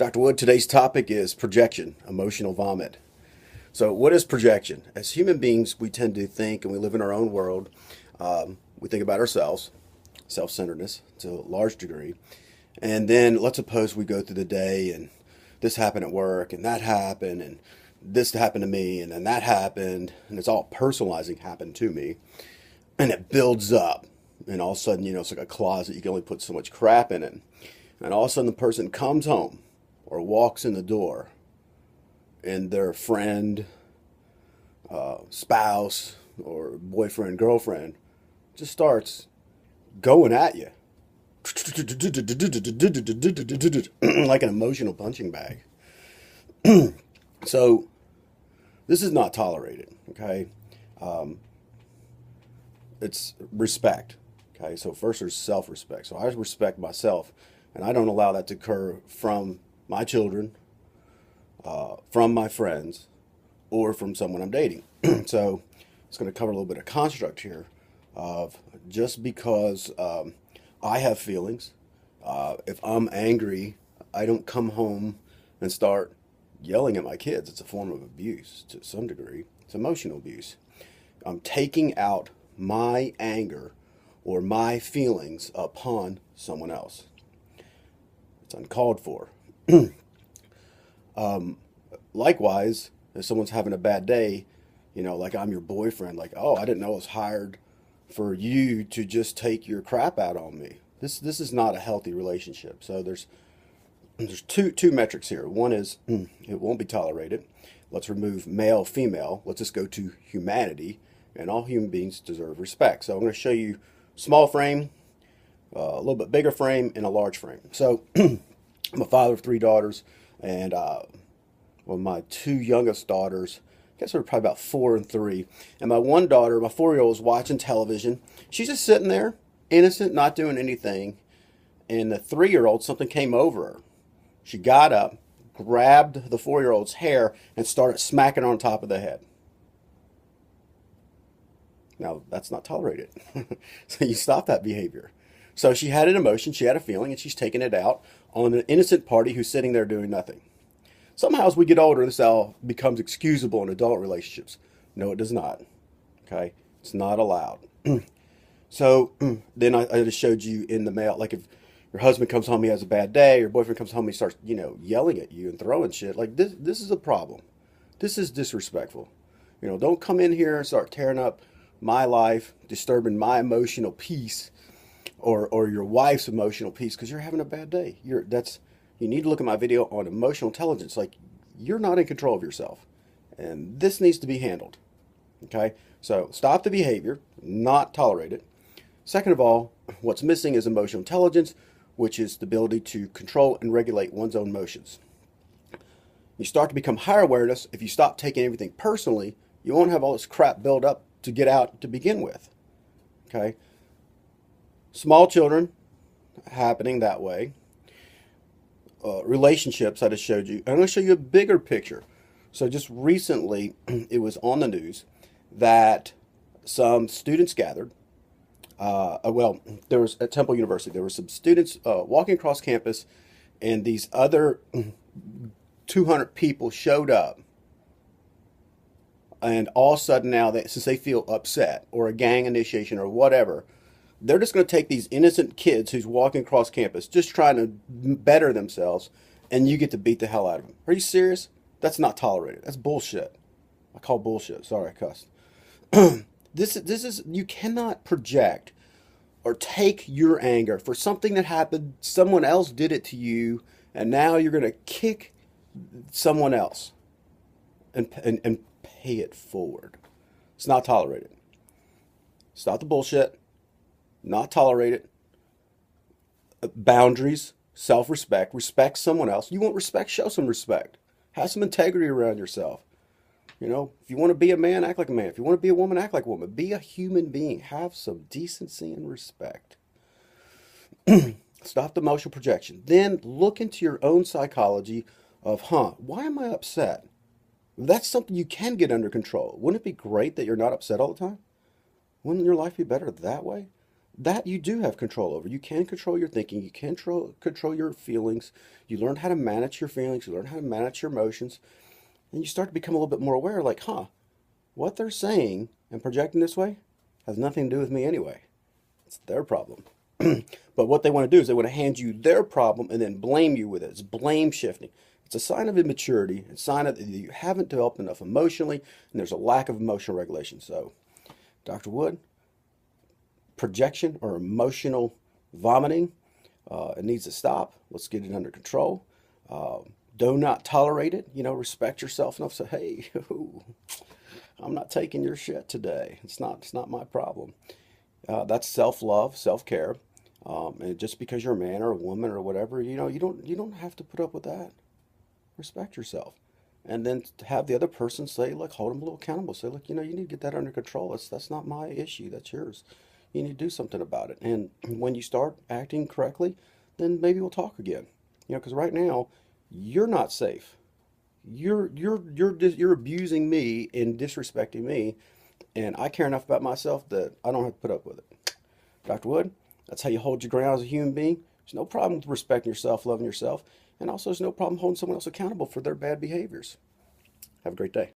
Dr. Wood, today's topic is projection, emotional vomit. So, what is projection? As human beings, we tend to think and we live in our own world. We think about ourselves, self centeredness to a large degree. And then let's suppose we go through the day and this happened at work and that happened and this happened to me and then that happened. And it's all personalizing happened to me. And it builds up. And all of a sudden, it's like a closet. You can only put so much crap in it. And all of a sudden, the person comes home or walks in the door, and their friend, spouse, or boyfriend, girlfriend just starts going at you like an emotional punching bag. So this is not tolerated, okay? It's respect, okay? So first there's self-respect. So I respect myself, and I don't allow that to occur from my children, from my friends, or from someone I'm dating. So it's going to cover a little bit of construct here of just because I have feelings. If I'm angry, I don't come home and start yelling at my kids. It's a form of abuse to some degree. It's emotional abuse. I'm taking out my anger or my feelings upon someone else. It's uncalled for. Likewise, if someone's having a bad day, like I'm your boyfriend, like, oh, I didn't know I was hired for you to just take your crap out on me. This is not a healthy relationship. So there's two metrics here. One is it won't be tolerated. Let's remove male, female. Let's just go to humanity, and all human beings deserve respect. So I'm going to show you small frame, a little bit bigger frame, and a large frame. So I'm a father of 3 daughters, and my 2 youngest daughters, I guess they're probably about 4 and 3. And my one daughter, my 4-year-old, is watching television. She's just sitting there, innocent, not doing anything. And the 3-year-old, something came over her. She got up, grabbed the 4-year-old's hair, and started smacking her on top of the head. Now, that's not tolerated. So you stop that behavior. So she had an emotion, she had a feeling, and she's taking it out on an innocent party who's sitting there doing nothing. Somehow as we get older, this all becomes excusable in adult relationships. No, it does not. Okay? It's not allowed. So then I just showed you in the male, like if your husband comes home, he has a bad day, your boyfriend comes home, he starts, yelling at you and throwing shit. Like this is a problem. This is disrespectful. Don't come in here and start tearing up my life, disturbing my emotional peace or your wife's emotional peace because you're having a bad day. You need to look at my video on emotional intelligence. Like, you're not in control of yourself. And this needs to be handled. Okay? So stop the behavior, not tolerate it. Second of all, what's missing is emotional intelligence, which is the ability to control and regulate one's own emotions. You start to become higher awareness. If you stop taking everything personally, you won't have all this crap built up to get out to begin with. Okay? Small children happening that way. Relationships I just showed you. I'm going to show you a bigger picture. So just recently, it was on the news that some students gathered. There was at Temple University. There were some students walking across campus, and these other 200 people showed up. And all of a sudden now, since they feel upset or a gang initiation or whatever, they're just going to take these innocent kids who's walking across campus, just trying to better themselves, and you get to beat the hell out of them. Are you serious? That's not tolerated. That's bullshit. I call bullshit. Sorry, I cussed. This is you cannot project or take your anger for something that happened. Someone else did it to you, and now you're going to kick someone else and pay it forward. It's not tolerated. Stop the bullshit. Not tolerate it. Boundaries, self-respect, respect someone else. You want respect, show some respect. Have some integrity around yourself. If you want to be a man, act like a man. If you want to be a woman, act like a woman. Be a human being. Have some decency and respect. Stop the emotional projection. Then look into your own psychology of, why am I upset? That's something you can get under control. Wouldn't it be great that you're not upset all the time? Wouldn't your life be better that way? that you do have control over. You can control your thinking. You can control your feelings. You learn how to manage your feelings. You learn how to manage your emotions. And you start to become a little bit more aware, like, huh, what they're saying and projecting this way has nothing to do with me anyway. It's their problem. But what they want to do is they want to hand you their problem and then blame you with it. It's blame shifting. It's a sign of immaturity. It's a sign of that you haven't developed enough emotionally, and there's a lack of emotional regulation. So, Dr. Wood, projection or emotional vomiting, it needs to stop. Let's get it under control. Do not tolerate it. Respect yourself enough to say, hey, I'm not taking your shit today. It's not my problem. That's self-love, self-care. And just because you're a man or a woman or whatever, you don't have to put up with that. Respect yourself. And then to have the other person say, look, hold them a little accountable. Say, look, you need to get that under control. That's not my issue. That's yours. You need to do something about it. And when you start acting correctly, then maybe we'll talk again. Because right now you're not safe. You're abusing me and disrespecting me, and I care enough about myself that I don't have to put up with it. Dr. Wood, that's how you hold your ground as a human being. There's no problem with respecting yourself, loving yourself, and also there's no problem holding someone else accountable for their bad behaviors. Have a great day.